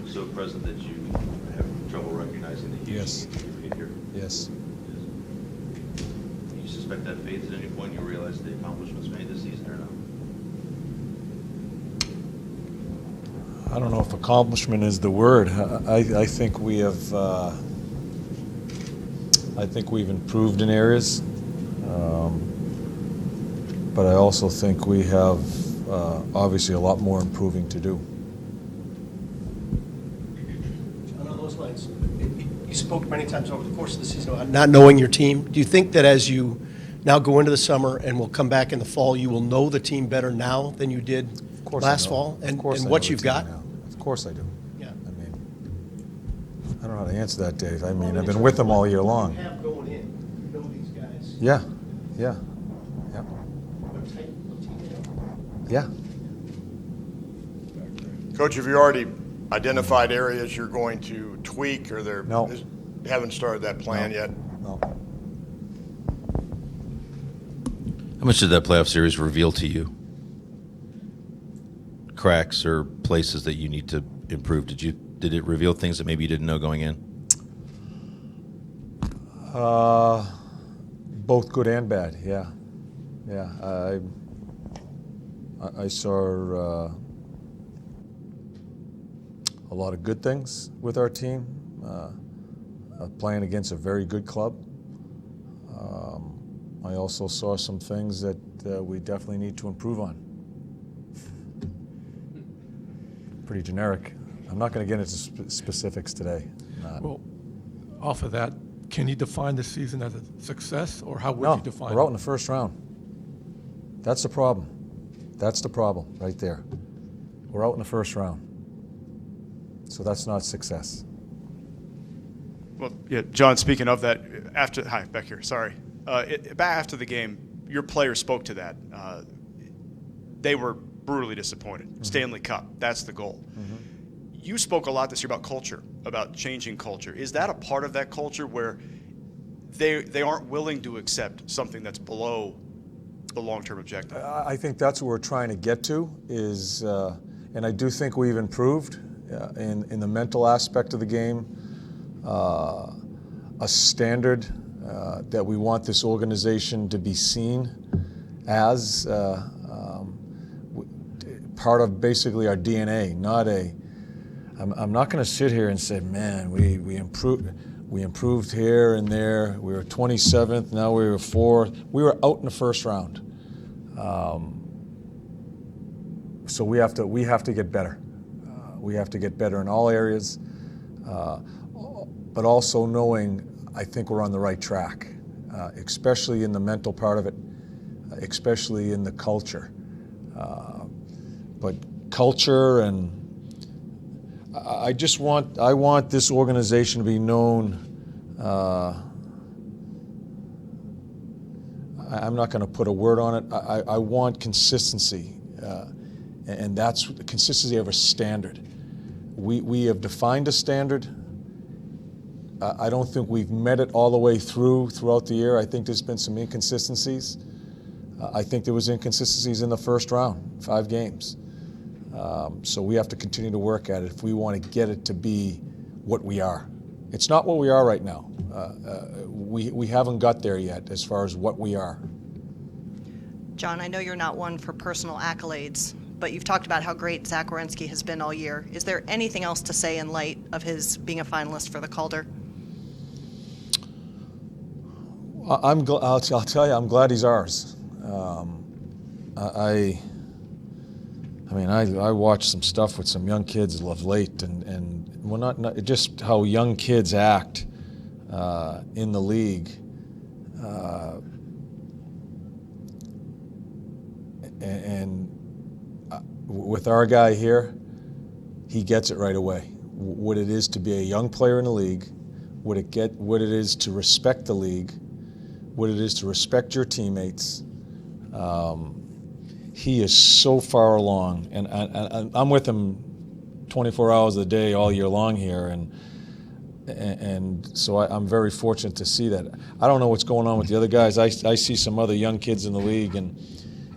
So present that you have trouble recognizing that you Yes. should be here? Yes. Do you suspect that fades at any point? You realize the accomplishments made this season or not? I don't know if accomplishment is the word. I think we have. I think we've improved in areas, but I also think we have obviously a lot more improving to do. On those lines, you spoke many times over the course of the season about not knowing your team. Do you think that as you now go into the summer and will come back in the fall, you will know the team better now than you did last fall, and what you've got? Of course I do. Yeah. I mean, I don't know how to answer that, Dave. I mean, I've been with them all year long. You have going in, you know these guys. Yeah. What type of team they are. Yeah. Coach, have you already identified areas you're going to tweak, or No. Haven't started that plan yet? No. How much did that playoff series reveal to you? Cracks or places that you need to improve? Did it reveal things that maybe you didn't know going in? Both good and bad. Yeah. I saw a lot of good things with our team, playing against a very good club. I also saw some things that we definitely need to improve on. Pretty generic. I'm not going to get into specifics today. Well, off of that, can you define the season as a success, or how would No, you define we're out it? in the first round. That's the problem. That's the problem right there. We're out in the first round. So that's not success. Well, yeah, John, speaking of that, hi, back here, sorry. Back after the game, your players spoke to that. They were brutally disappointed. Mm-hmm. Stanley Cup, that's the goal. Mm-hmm. You spoke a lot this year about culture, about changing culture. Is that a part of that culture where they aren't willing to accept something that's below the long-term objective? I think that's what we're trying to get to is, and I do think we've improved in the mental aspect of the game, a standard that we want this organization to be seen as part of basically our DNA, not a. I'm not going to sit here and say, man, we improved here and there. We were 27th, now we were 4th. We were out in the first round. So we have to get better. We have to get better in all areas, but also knowing I think we're on the right track, especially in the mental part of it, especially in the culture. But culture, and I want this organization to be known. I'm not going to put a word on it. I want consistency, and that's the consistency of a standard. We have defined a standard. I don't think we've met it all the way throughout the year. I think there's been some inconsistencies. I think there was inconsistencies in the first round, 5 games. So we have to continue to work at it if we want to get it to be what we are. It's not what we are right now. We haven't got there yet as far as what we are. John, I know you're not one for personal accolades, but you've talked about how great Zach Werenski has been all year. Is there anything else to say in light of his being a finalist for the Calder? I'll tell you, I'm glad he's ours. I watched some stuff with some young kids of late, and we're not just how young kids act in the league. And with our guy here, he gets it right away. What it is to be a young player in the league, what it is to respect the league, what it is to respect your teammates. He is so far along, and I'm with him 24 hours a day all year long here, and so I'm very fortunate to see that. I don't know what's going on with the other guys. I see some other young kids in the league and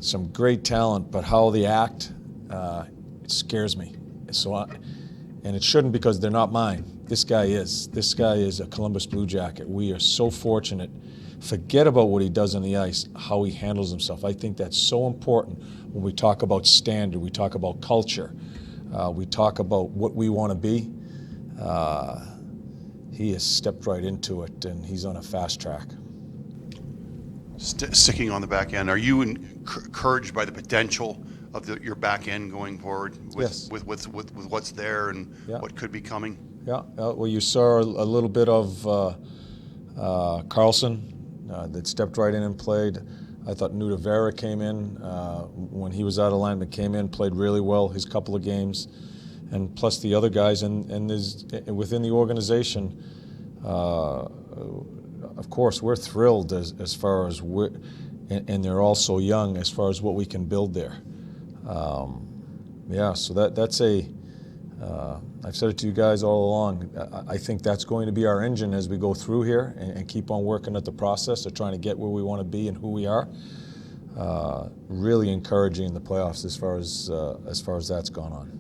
some great talent, but how they act, it scares me. So And it shouldn't, because they're not mine. This guy is. This guy is a Columbus Blue Jacket. We are so fortunate. Forget about what he does on the ice, how he handles himself. I think that's so important when we talk about standard, we talk about culture, we talk about what we want to be. He has stepped right into it, and he's on a fast track. Sticking on the back end, are you encouraged by the potential of your back end going forward Yes. with what's there and Yeah. what could be coming? Yeah, well, you saw a little bit of Carlson that stepped right in and played. I thought Nudavera came in when he was out of alignment, came in, played really well his couple of games, and plus the other guys and within the organization. Of course, we're thrilled as far as and they're all so young as far as what we can build there. So that's I've said it to you guys all along. I think that's going to be our engine as we go through here and keep on working at the process of trying to get where we want to be and who we are. Really encouraging in the playoffs as far as that's gone on.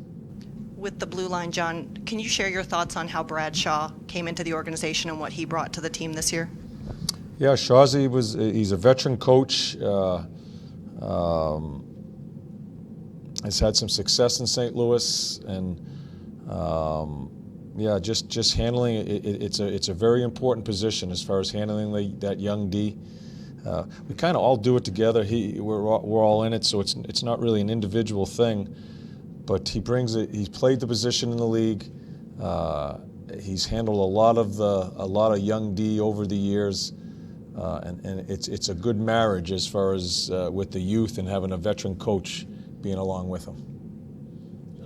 With the blue line, John, can you share your thoughts on how Brad Shaw came into the organization and what he brought to the team this year? Yeah, Shawzy he's a veteran coach. Has had some success in St. Louis, and just handling it. It's a very important position as far as handling that young D. We kind of all do it together. We're all in it, so it's not really an individual thing. But he brings it. He's played the position in the league. He's handled a lot of young D over the years, and it's a good marriage as far as with the youth and having a veteran coach being along with him.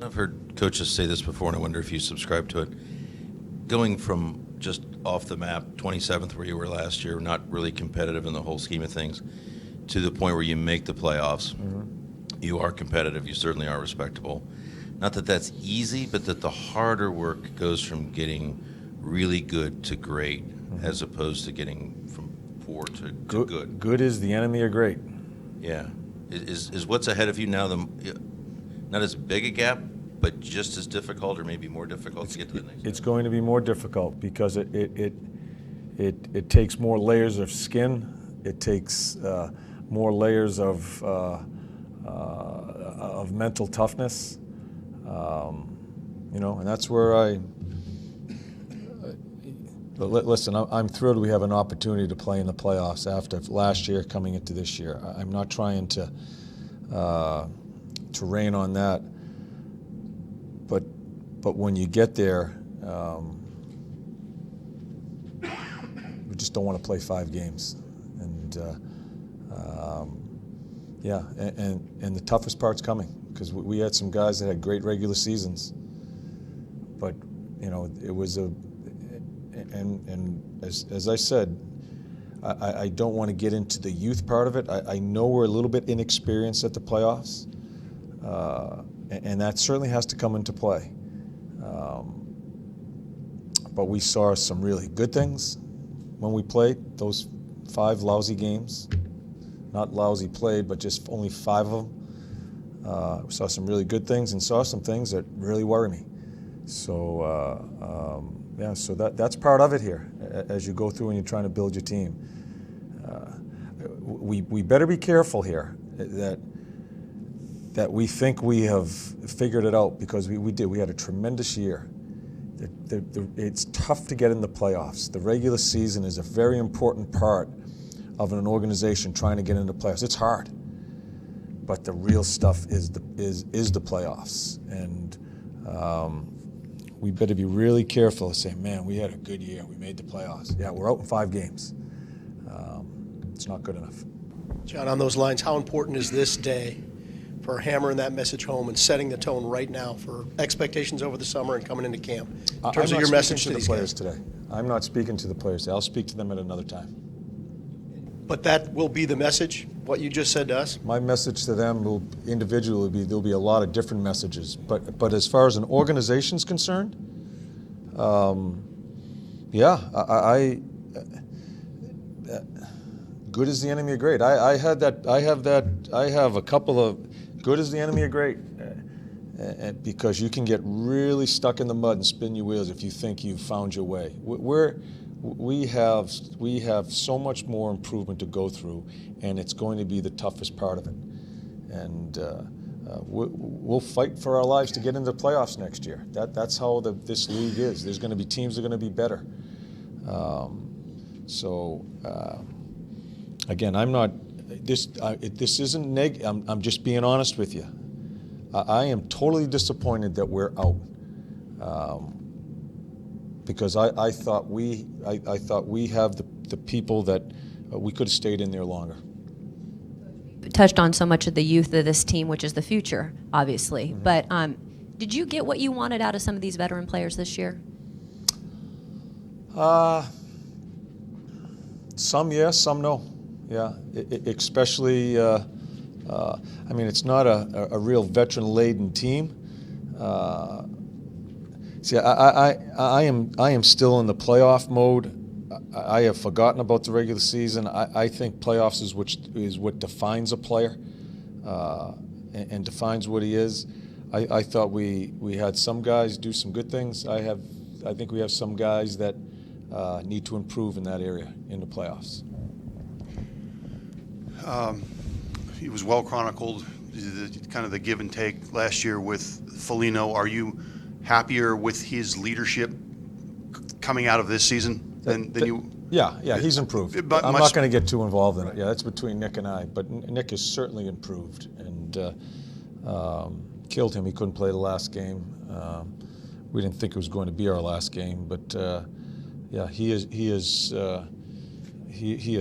I've heard coaches say this before, and I wonder if you subscribe to it. Going from just off the map, 27th where you were last year, not really competitive in the whole scheme of things, to the point where you make the playoffs. Mm-hmm. You are competitive. You certainly are respectable. Not that that's easy, but that the harder work goes from getting really good to great, mm-hmm. as opposed to getting from poor to good. Good is the enemy of great. Yeah. Is what's ahead of you now not as big a gap, but just as difficult, or maybe more difficult to get to the next? It's going to be more difficult because it takes more layers of skin. It takes more layers of mental toughness. And that's where listen, I'm thrilled we have an opportunity to play in the playoffs after last year coming into this year. I'm not trying to rain on that, but when you get there, we just don't want to play 5 games, and the toughest part's coming, because we had some guys that had great regular seasons, but it was as I said, I don't want to get into the youth part of it. I know we're a little bit inexperienced at the playoffs, and that certainly has to come into play. But we saw some really good things when we played those 5 lousy games. Not lousy played, but just only 5 of them. We saw some really good things and saw some things that really worry me. So so that's part of it here as you go through and you're trying to build your team. We better be careful here that we think we have figured it out, because we did. We had a tremendous year. It's tough to get in the playoffs. The regular season is a very important part of an organization trying to get into playoffs. It's hard, but the real stuff is the playoffs, and we better be really careful of saying, man, we had a good year. We made the playoffs. Yeah, we're out in 5 games. It's not good enough. John, on those lines, how important is this day for hammering that message home and setting the tone right now for expectations over the summer and coming into camp in terms of your message to these players guys? Today. I'm not speaking to the players today. I'll speak to them at another time. But that will be the message, what you just said to us? My message to them will individually be, there'll be a lot of different messages. But as far as an organization's concerned, good is the enemy of great. I have a couple of good is the enemy of great. because you can get really stuck in the mud and spin your wheels if you think you've found your way. We have so much more improvement to go through, and it's going to be the toughest part of it. And we'll fight for our lives to get into the playoffs next year. That's how this league is. There's going to be teams that are going to be better. Again, I'm not. This isn't I'm just being honest with you. I am totally disappointed that we're out, because I thought we have the people that we could have stayed in there longer. Touched on so much of the youth of this team, which is the future, obviously. Mm-hmm. But did you get what you wanted out of some of these veteran players this year? Some yes, some no. Yeah, especially. I mean, it's not a real veteran-laden team. See, I am still in the playoff mode. I have forgotten about the regular season. I think playoffs is what defines a player and defines what he is. I thought we had some guys do some good things. I think we have some guys that need to improve in that area in the playoffs. It was well chronicled, kind of the give and take last year with Foligno. Are you happier with his leadership coming out of this season than you? Yeah, he's improved. But I'm not going to get too involved in it. Yeah, that's between Nick and I. But Nick has certainly improved, and killed him. He couldn't play the last game. We didn't think it was going to be our last game, but yeah, he has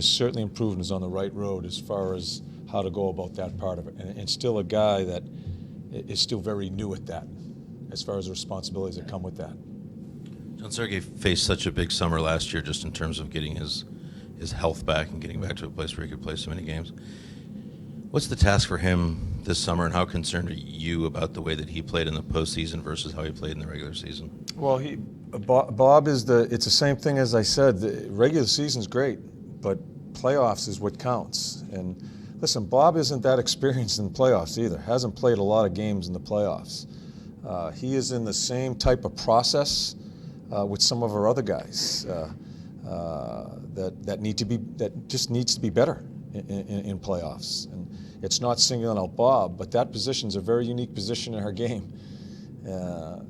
certainly improved and is on the right road as far as how to go about that part of it. And still a guy that is still very new at that, as far as the responsibilities that come with that. John Sergey faced such a big summer last year just in terms of getting his health back and getting back to a place where he could play so many games. What's the task for him this summer, and how concerned are you about the way that he played in the postseason versus how he played in the regular season? Well, Bob is it's the same thing as I said. The regular season's great, but playoffs is what counts. And listen, Bob isn't that experienced in playoffs either. Hasn't played a lot of games in the playoffs. He is in the same type of process with some of our other guys that just needs to be better in playoffs. And it's not singling out Bob, but that position's a very unique position in our game.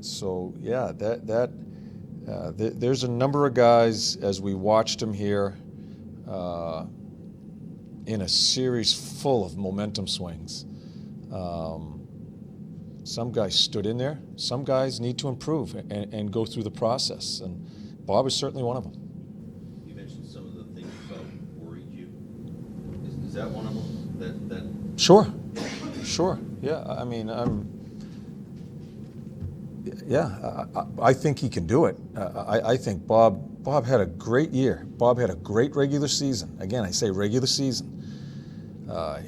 So yeah, there's a number of guys as we watched him here. In a series full of momentum swings. Some guys stood in there. Some guys need to improve and go through the process. And Bob is certainly one of them. You mentioned some of the things you felt worried you. Is that one of them? Sure. Yeah, I mean, I think he can do it. I think Bob had a great year. Bob had a great regular season. Again, I say regular season.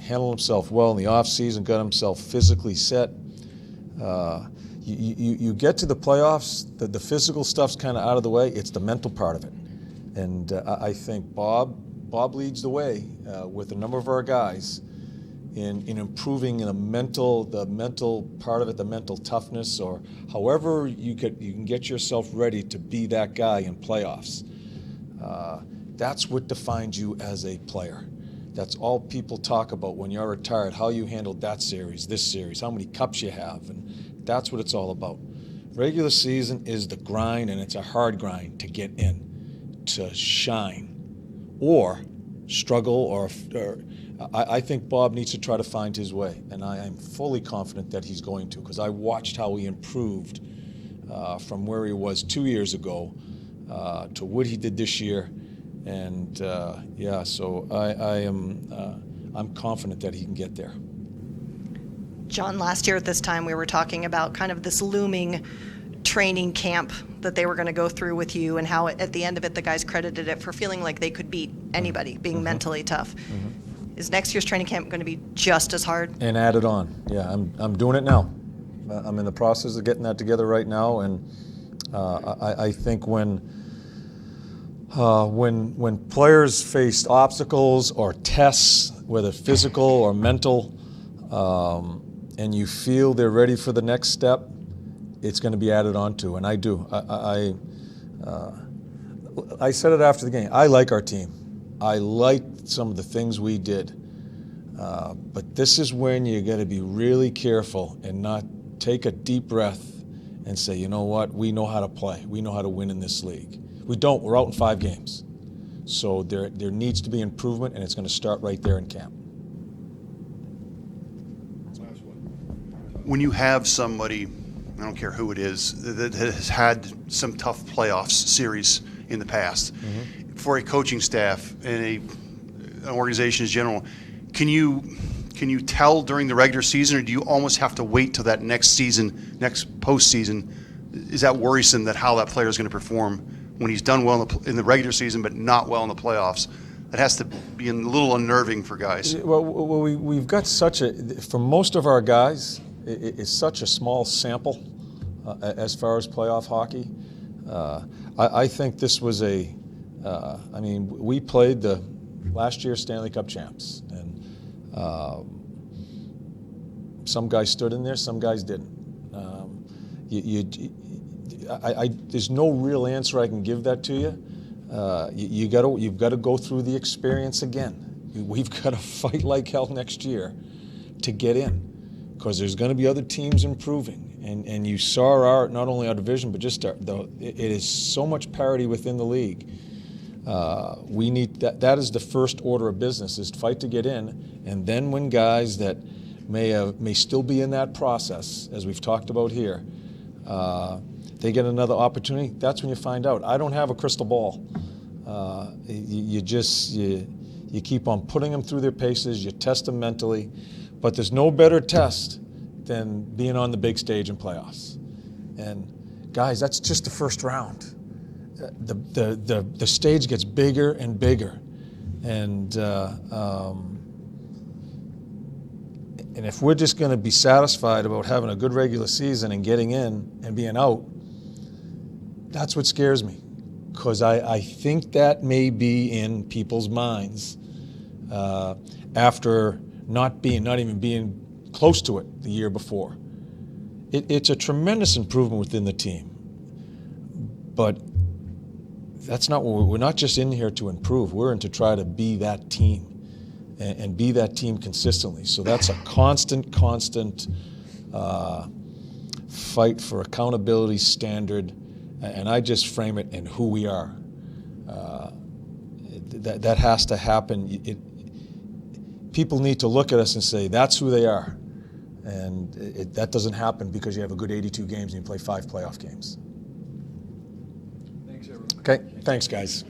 Handled himself well in the off season, got himself physically set. You get to the playoffs, the physical stuff's kind of out of the way. It's the mental part of it. And I think Bob leads the way with a number of our guys in improving in the mental part of it, the mental toughness, or however you can get yourself ready to be that guy in playoffs. That's what defines you as a player. That's all people talk about when you're retired, how you handled that series, this series, how many cups you have, and that's what it's all about. Regular season is the grind, and it's a hard grind to get in, to shine, or struggle, or I think Bob needs to try to find his way, and I am fully confident that he's going to, because I watched how he improved from where he was 2 years ago to what he did this year. And so I'm confident that he can get there. John, last year at this time, we were talking about kind of this looming training camp that they were going to go through with you, and how at the end of it, the guys credited it for feeling like they could beat anybody, being mentally tough. Is next year's training camp going to be just as hard? And add it on. Yeah, I'm doing it now. I'm in the process of getting that together right now, and I think when players face obstacles or tests, whether physical or mental, and you feel they're ready for the next step, it's going to be added on to, and I do. I said it after the game. I like our team. I like some of the things we did. But this is when you got to be really careful and not take a deep breath and say, you know what, we know how to play. We know how to win in this league. We don't. We're out in 5 games. So there needs to be improvement, and it's going to start right there in camp. When you have somebody, I don't care who it is, that has had some tough playoffs series in the past, for a coaching staff and an organization in general, can you tell during the regular season, or do you almost have to wait till that next season, next postseason? Is that worrisome that how that player is going to perform when he's done well in the regular season but not well in the playoffs? That has to be a little unnerving for guys. Well, we've got for most of our guys, it's such a small sample as far as playoff hockey. I think this was we played the last year's Stanley Cup champs, and some guys stood in there, some guys didn't. There's no real answer I can give that to you. You've got to go through the experience again. We've got to fight like hell next year to get in, because there's going to be other teams improving. And you saw not only our division, but just it is so much parity within the league. We need that is the first order of business, is to fight to get in, and then when guys that may still be in that process, as we've talked about here, they get another opportunity, that's when you find out. I don't have a crystal ball. You keep on putting them through their paces, you test them mentally, but there's no better test than being on the big stage in playoffs. And guys, that's just the first round. The stage gets bigger and bigger, and if we're just going to be satisfied about having a good regular season and getting in and being out, that's what scares me, because I think that may be in people's minds after not even being close to it the year before. It's a tremendous improvement within the team, but that's not what we're not just in here to improve. We're in to try to be that team and be that team consistently. So that's a constant fight for accountability, standard, and I just frame it in who we are. That has to happen. People need to look at us and say, that's who they are. And that doesn't happen because you have a good 82 games and you play 5 playoff games. Thanks, everyone. Okay, thanks, guys.